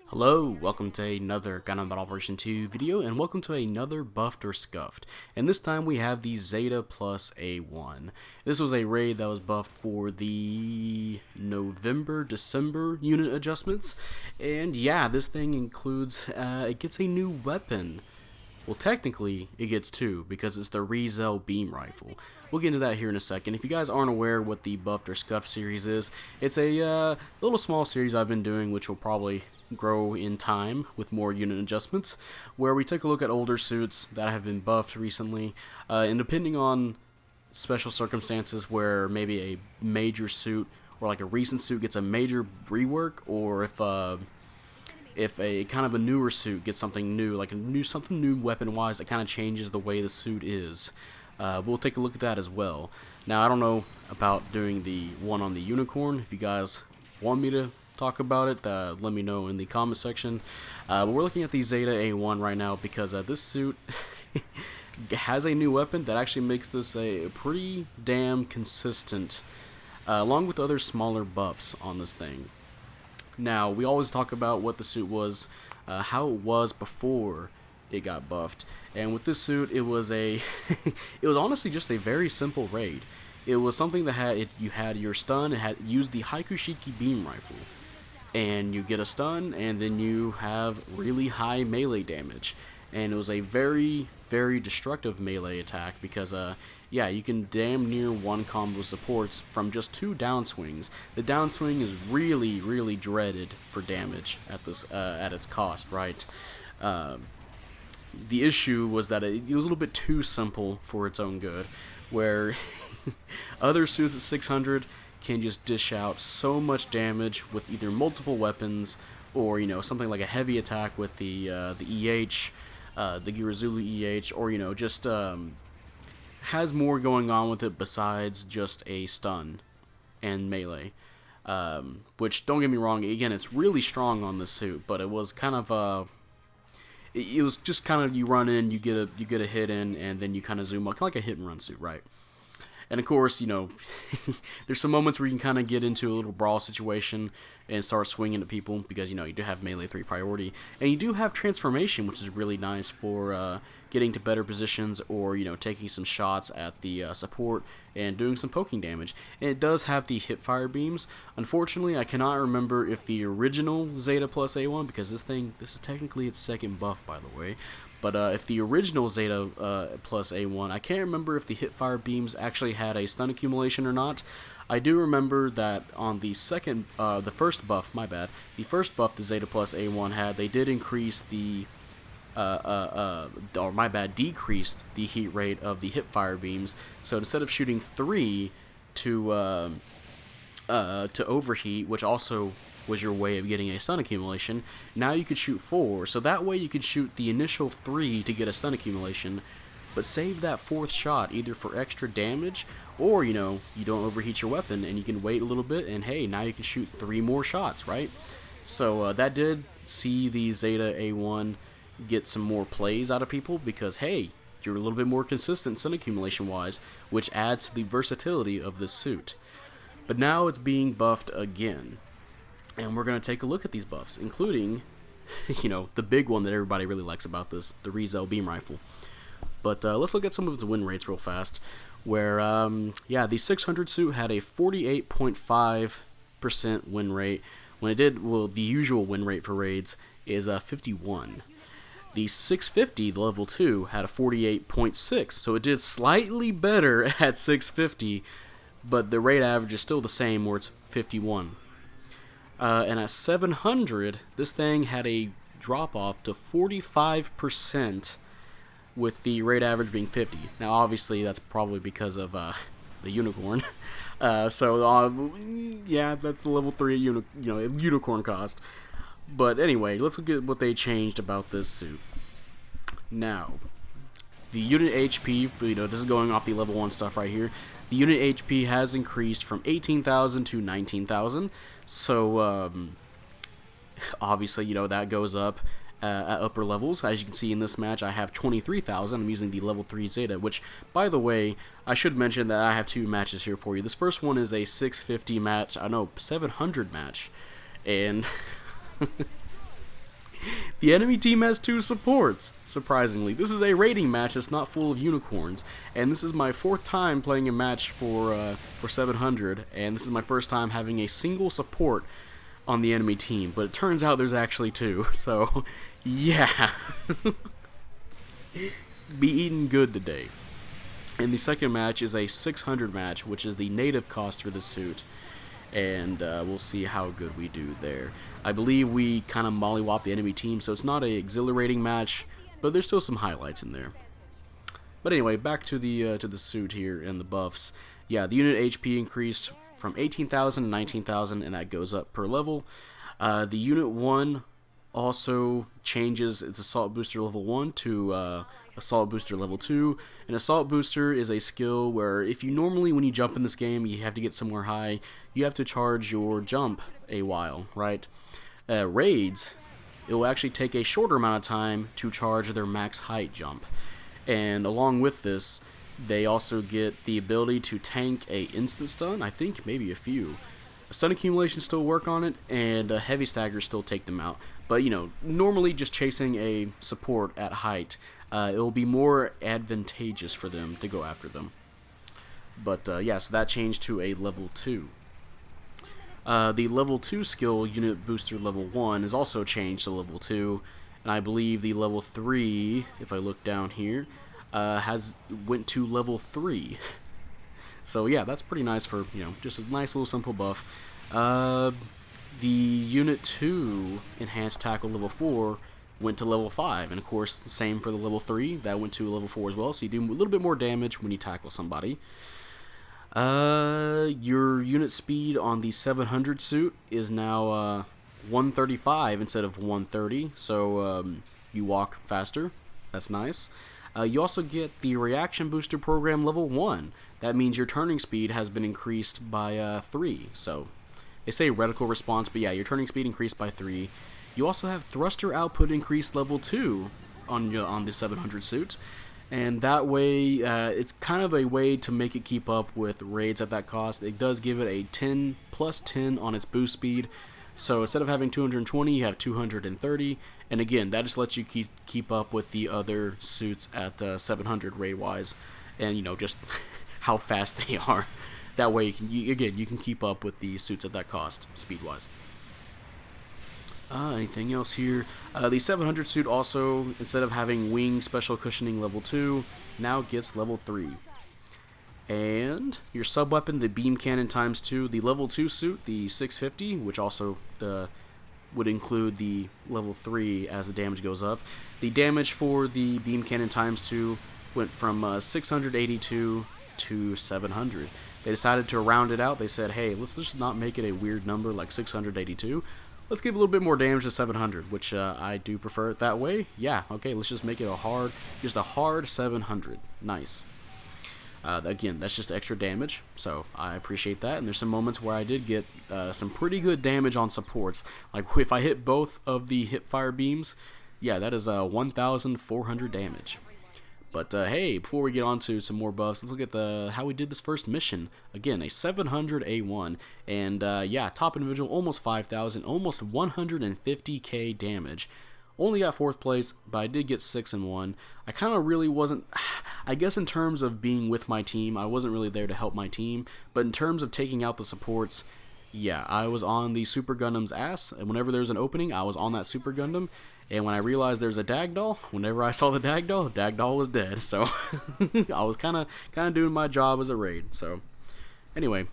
Hello, welcome to another Gundam Battle Operation 2 video, and welcome to another Buffed or Scuffed. And this time we have the Zeta Plus A1. This was a raid that was buffed for the November-December unit adjustments. And yeah, this thing includes, it gets a new weapon. Well, technically, it gets two, because it's the Rezel beam rifle. We'll get into that here in a second. If you guys aren't aware what the Buffed or Scuffed series is, it's a little small series I've been doing, which will probably grow in time with more unit adjustments, where we take a look at older suits that have been buffed recently, and depending on special circumstances where maybe a major suit or like a recent suit gets a major rework, or if a kind of a newer suit gets something new, like something new weapon-wise that kind of changes the way the suit is. We'll take a look at that as well. Now, I don't know about doing the one on the unicorn. If you guys want me to talk about it, let me know in the comment section. But we're looking at the Zeta A1 right now because this suit has a new weapon that actually makes this a pretty damn consistent, along with other smaller buffs on this thing. Now, we always talk about what the suit was, how it was before it got buffed, and with this suit, it was it was honestly just a very simple raid. It was something that you had your stun, it used the Haikushiki beam rifle, and you get a stun, and then you have really high melee damage, and it was a very, very destructive melee attack because yeah, you can damn near one combo supports from just two downswings. The downswing is really, really dreaded for damage at this at its cost, right? The issue was that it was a little bit too simple for its own good, where other suits at 600 can just dish out so much damage with either multiple weapons or, you know, something like a heavy attack with the EH, the Girazulu EH, or, you know, just has more going on with it besides just a stun and melee. Which, don't get me wrong, again, it's really strong on this suit, but it was kind of it was just kind of, you run in, you get a hit in, and then you kind of zoom up, kind of like a hit and run suit, right? And of course, you know, there's some moments where you can kind of get into a little brawl situation and start swinging at people because, you know, you do have melee 3 priority. And you do have transformation, which is really nice for getting to better positions, or, you know, taking some shots at the support and doing some poking damage. And it does have the hip fire beams. Unfortunately, I cannot remember if the original Zeta Plus A1, because this is technically its second buff, by the way. But if the original Zeta Plus A1, I can't remember if the hipfire beams actually had a stun accumulation or not. I do remember that on the first buff, the first buff the Zeta Plus A1 had, they did increase decreased the heat rate of the hipfire beams. So instead of shooting 3 to overheat, which also was your way of getting a stun accumulation, now you could shoot 4, so that way you could shoot the initial 3 to get a stun accumulation, but save that 4th shot either for extra damage, or, you know, you don't overheat your weapon and you can wait a little bit, and hey, now you can shoot 3 more shots, right? So that did see the Zeta A1 get some more plays out of people because, hey, you're a little bit more consistent stun accumulation wise, which adds to the versatility of this suit. But now it's being buffed again. And we're going to take a look at these buffs, including, you know, the big one that everybody really likes about this, the Rezel beam rifle. But let's look at some of its win rates real fast, where, yeah, the 600 suit had a 48.5% win rate. When it did, well, the usual win rate for raids is 51. The 650, the level 2, had a 48.6, so it did slightly better at 650, but the raid average is still the same, where it's 51. And at 700, this thing had a drop-off to 45%, with the rate average being 50. Now, obviously, that's probably because of the unicorn. Yeah, that's the level 3 unicorn cost. But anyway, let's look at what they changed about this suit. Now, the unit HP, you know, this is going off the level 1 stuff right here. The unit HP has increased from 18,000 to 19,000, so obviously, you know, that goes up at upper levels. As you can see in this match, I have 23,000. I'm using the level 3 Zeta, which, by the way, I should mention that I have 2 matches here for you. This first one is a 650 match, 700 match, and The enemy team has 2 supports, surprisingly. This is a raiding match that's not full of unicorns, and this is my 4th time playing a match for 700, and this is my first time having a single support on the enemy team, but it turns out there's actually 2, so yeah. Be eating good today. And the second match is a 600 match, which is the native cost for the suit. And we'll see how good we do there. I believe we kind of mollywop the enemy team, so it's not an exhilarating match, but there's still some highlights in there. But anyway, back to the suit here and the buffs. Yeah, the unit HP increased from 18,000 to 19,000, and that goes up per level. The unit 1 also changes its assault booster level 1 to assault booster level 2. An assault booster is a skill where if you normally, when you jump in this game, you have to get somewhere high, you have to charge your jump a while, right? Raids, it will actually take a shorter amount of time to charge their max height jump. And along with this, they also get the ability to tank a instant stun, I think maybe a few. Stun accumulation still work on it, and heavy staggers still take them out. But, you know, normally just chasing a support at height, it'll be more advantageous for them to go after them. But, yeah, so that changed to a level 2. The level 2 skill, unit booster level 1, is also changed to level 2. And I believe the level 3, if I look down here, went to level 3. So yeah, that's pretty nice for, you know, just a nice little simple buff. The Unit 2 Enhanced Tackle level 4 went to level 5, and of course, same for the level 3, that went to level 4 as well, so you do a little bit more damage when you tackle somebody. Your unit speed on the 700 suit is now 135 instead of 130, so you walk faster. That's nice. You also get the Reaction Booster Program level 1. That means your turning speed has been increased by 3. So, they say reticle response, but yeah, your turning speed increased by 3. You also have Thruster Output increased level 2 on the 700 suit. And that way, it's kind of a way to make it keep up with raids at that cost. It does give it a 10 plus 10 on its boost speed. So instead of having 220, you have 230, and again, that just lets you keep up with the other suits at 700 raid-wise, and you know, just how fast they are. That way, you can keep up with the suits at that cost, speed-wise. Anything else here? The 700 suit also, instead of having wing special cushioning level 2, now gets level 3. And your sub-weapon, the beam cannon ×2, the level 2 suit, the 650, which also would include the level 3 as the damage goes up. The damage for the beam cannon ×2 went from 682 to 700. They decided to round it out. They said, hey, let's just not make it a weird number like 682. Let's give a little bit more damage to 700, which I do prefer it that way. Yeah, okay, let's just make it a hard 700. Nice. Again, that's just extra damage, so I appreciate that. And there's some moments where I did get some pretty good damage on supports. Like if I hit both of the hipfire beams, yeah, that is 1,400 damage. But hey, before we get on to some more buffs, let's look at how we did this first mission. Again, a 700 A1, and yeah, top individual, almost 5,000, almost 150k damage. Only got 4th place, but I did get 6 and 1. I kind of really wasn't, I guess in terms of being with my team, I wasn't really there to help my team, but in terms of taking out the supports, yeah, I was on the Super Gundam's ass, and whenever there's an opening, I was on that Super Gundam, and when I realized there's a Dagdoll, whenever I saw the Dagdoll was dead, so I was kind of doing my job as a raid. So anyway,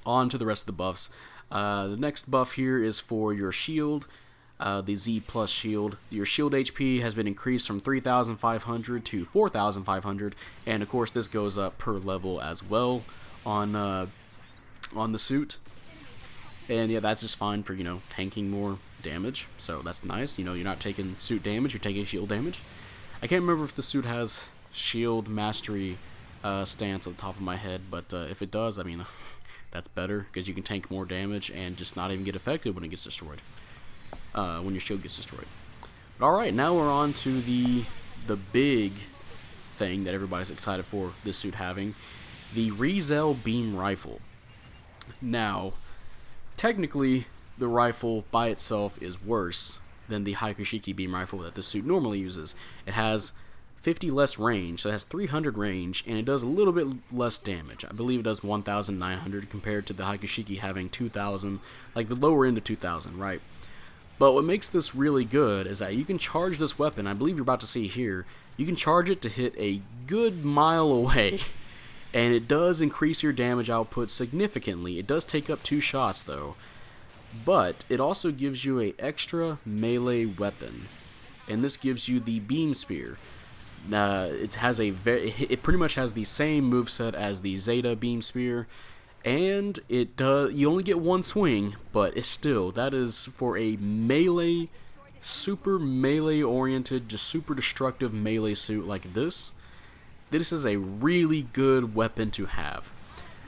on to the rest of the buffs. The next buff here is for your shield. The Z Plus shield. Your shield HP has been increased from 3,500 to 4,500, and of course this goes up per level as well on the suit. And yeah, that's just fine for, you know, tanking more damage, so that's nice. You know, you're not taking suit damage, you're taking shield damage. I can't remember if the suit has shield mastery stance on the top of my head, but if it does, I mean, that's better, because you can tank more damage and just not even get affected when it gets destroyed. When your shield gets destroyed. But alright, now we're on to the big thing that everybody's excited for this suit having, the Rezel beam rifle. Now, technically, the rifle by itself is worse than the Haikushiki beam rifle that this suit normally uses. It has 50 less range, so it has 300 range, and it does a little bit less damage. I believe it does 1,900 compared to the Haikushiki having 2,000, like the lower end of 2,000, right? But what makes this really good is that you can charge this weapon, I believe you're about to see here, you can charge it to hit a good mile away, and it does increase your damage output significantly. It does take up 2 shots though, but it also gives you an extra melee weapon, and this gives you the beam spear. It pretty much has the same moveset as the Zeta beam spear, and you only get 1 swing, but it's still, that is for a melee, super melee oriented, just super destructive melee suit like this. This is a really good weapon to have.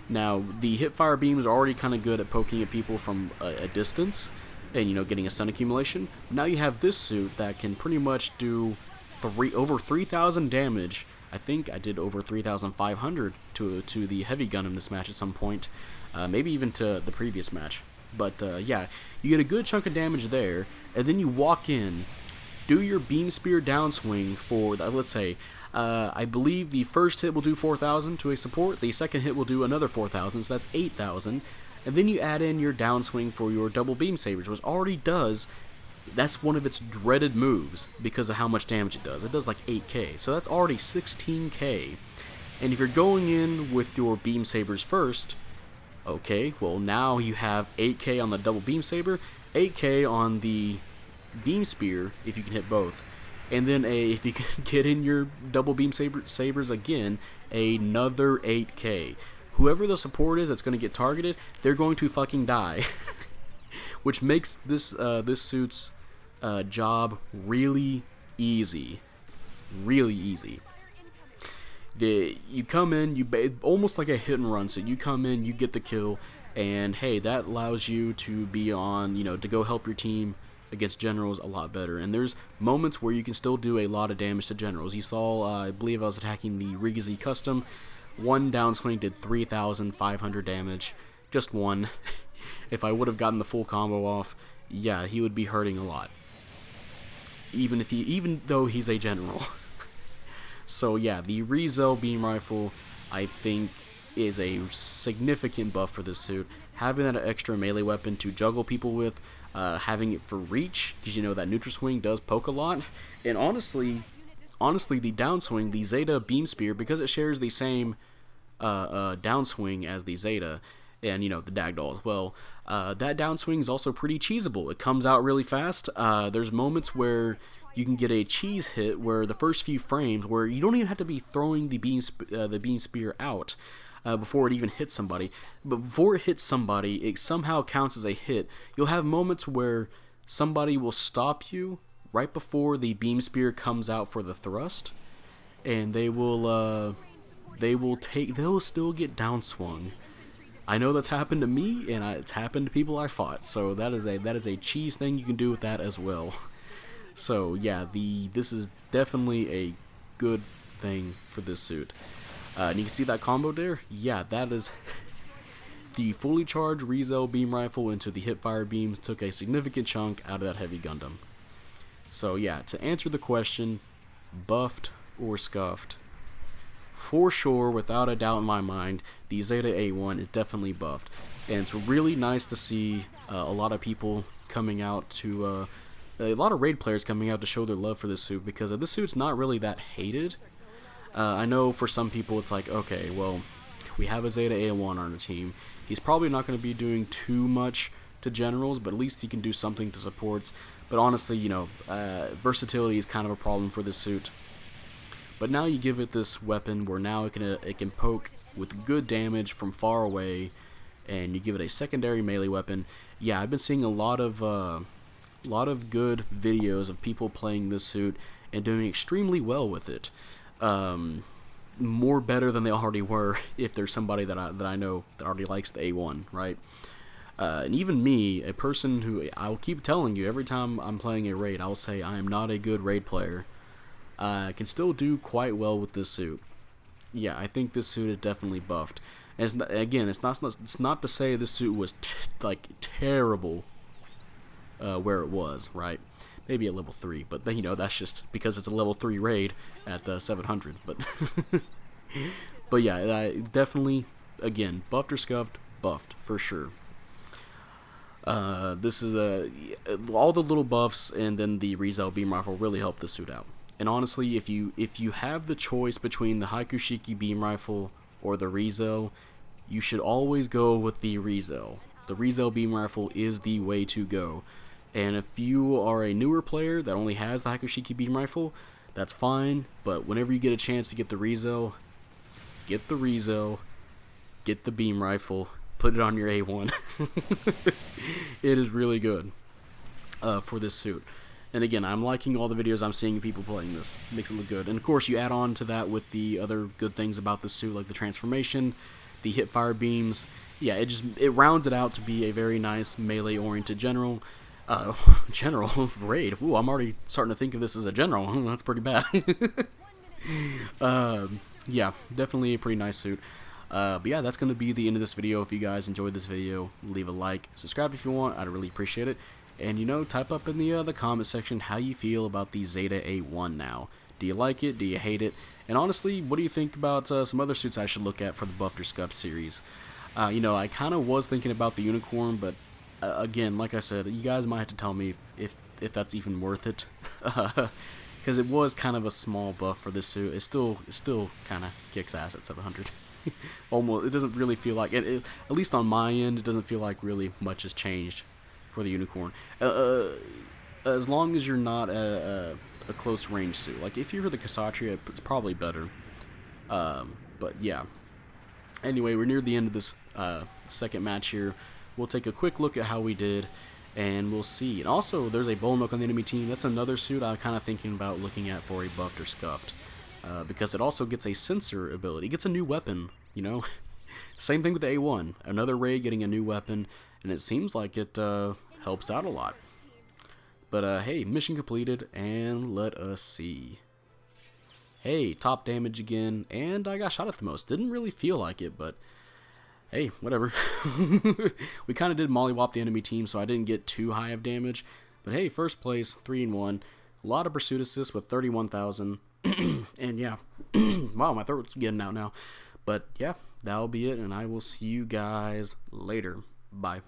Now, the hipfire beams are already kind of good at poking at people from a distance, and getting a stun accumulation. Now you have this suit that can pretty much do over 3,000 damage. I think I did over 3,500 to the heavy Gundam this match at some point, maybe even to the previous match. But yeah, you get a good chunk of damage there, and then you walk in, do your beam spear downswing for, let's say, I believe the first hit will do 4,000 to a support, the second hit will do another 4,000, so that's 8,000, and then you add in your downswing for your double beam sabers, which already does. That's one of its dreaded moves because of how much damage it does. It does like 8k, so that's already 16k. And if you're going in with your beam sabers first, okay, well now you have 8k on the double beam saber, 8k on the beam spear if you can hit both, and then if you can get in your double beam sabers again, another 8k. Whoever the support is that's going to get targeted, they're going to fucking die. Which makes this suit's job really easy. Really easy. You come in, almost like a hit and run, so you come in, you get the kill, and hey, that allows you to be on, to go help your team against generals a lot better. And there's moments where you can still do a lot of damage to generals. You saw, I believe I was attacking the Rezel custom, 1 downswing did 3,500 damage, just 1. If I would have gotten the full combo off, yeah, he would be hurting a lot. Even though he's a general. So yeah, the Rezel beam rifle, I think, is a significant buff for this suit. Having that extra melee weapon to juggle people with, having it for reach, because that neutral swing does poke a lot. And honestly, the downswing, the Zeta beam spear, because it shares the same downswing as the Zeta, and the Dagdoll as well, that downswing is also pretty cheesable. It comes out really fast. There's moments where you can get a cheese hit where the first few frames where you don't even have to be throwing the beam spear out before it even hits somebody. But before it hits somebody, it somehow counts as a hit. You'll have moments where somebody will stop you right before the beam spear comes out for the thrust, and they'll still get downswung. I know that's happened to me, and it's happened to people I fought, so that is a cheese thing you can do with that as well. So yeah, this is definitely a good thing for this suit. And you can see that combo there? Yeah, that is the fully charged Rezel beam rifle into the hipfire beams took a significant chunk out of that heavy Gundam. So yeah, to answer the question, buffed or scuffed, for sure, without a doubt in my mind, the Zeta A1 is definitely buffed. And it's really nice to see a lot of people coming out to, a lot of raid players coming out to show their love for this suit, because this suit's not really that hated. I know for some people it's like, okay, well, we have a Zeta A1 on our team. He's probably not going to be doing too much to generals, but at least he can do something to supports. But honestly, versatility is kind of a problem for this suit. But now you give it this weapon where now it can poke with good damage from far away, and you give it a secondary melee weapon. Yeah, I've been seeing a lot of good videos of people playing this suit and doing extremely well with it. More better than they already were if there's somebody that I know that already likes the A1, right? And even me, a person who I'll keep telling you every time I'm playing a raid, I'll say I am not a good raid player. I can still do quite well with this suit. Yeah, I think this suit is definitely buffed. And it's not to say this suit was terrible. where it was, right? Maybe at level 3, but then, you know, that's just because it's a level 3 raid at 700. But but yeah, definitely, again, buffed or scuffed, buffed for sure. This is all the little buffs and then the Rezel beam rifle really help the suit out. And honestly, if you have the choice between the Haikushiki beam rifle or the Rezel, you should always go with the Rezel. The Rezel beam rifle is the way to go. And if you are a newer player that only has the Haikushiki beam rifle, that's fine. But whenever you get a chance to get the Rezel, get the Rezel, get the beam rifle, put it on your A1. It is really good for this suit. And again, I'm liking all the videos I'm seeing of people playing this. It makes it look good. And of course, you add on to that with the other good things about the suit, like the transformation, the hip fire beams. Yeah, it rounds it out to be a very nice melee-oriented general. General raid. Ooh, I'm already starting to think of this as a general. That's pretty bad. Yeah, definitely a pretty nice suit. But yeah, that's going to be the end of this video. If you guys enjoyed this video, leave a like, subscribe if you want. I'd really appreciate it. And, you know, type up in the comment section how you feel about the Zeta A1 now. Do you like it? Do you hate it? And honestly, what do you think about some other suits I should look at for the Buffed or Scuffed series? You know, I kind of was thinking about the Unicorn, but again, like I said, you guys might have to tell me if that's even worth it. Because it was kind of a small buff for this suit. It still kind of kicks ass at 700. Almost, it doesn't really feel like it. At least on my end, it doesn't feel like really much has changed for the Unicorn. As long as you're not a close range suit. Like if you're the Kshatriya, it's probably better. But yeah. Anyway, we're near the end of this second match here. We'll take a quick look at how we did, and we'll see. And also, there's a Bone Milk on the enemy team. That's another suit I'm kind of thinking about looking at for a buffed or scuffed. Because it also gets a sensor ability. It gets a new weapon, you know. Same thing with the A1. Another raid getting a new weapon, and it seems like it helps out a lot. But hey, mission completed, and let us see. Hey, top damage again, and I got shot at the most. Didn't really feel like it, but hey, whatever. We kind of did mollywop the enemy team, so I didn't get too high of damage. But hey, first place, 3-1. A lot of pursuit assists with 31,000. And yeah, wow, my throat's getting out now. But yeah, that'll be it, and I will see you guys later. Bye.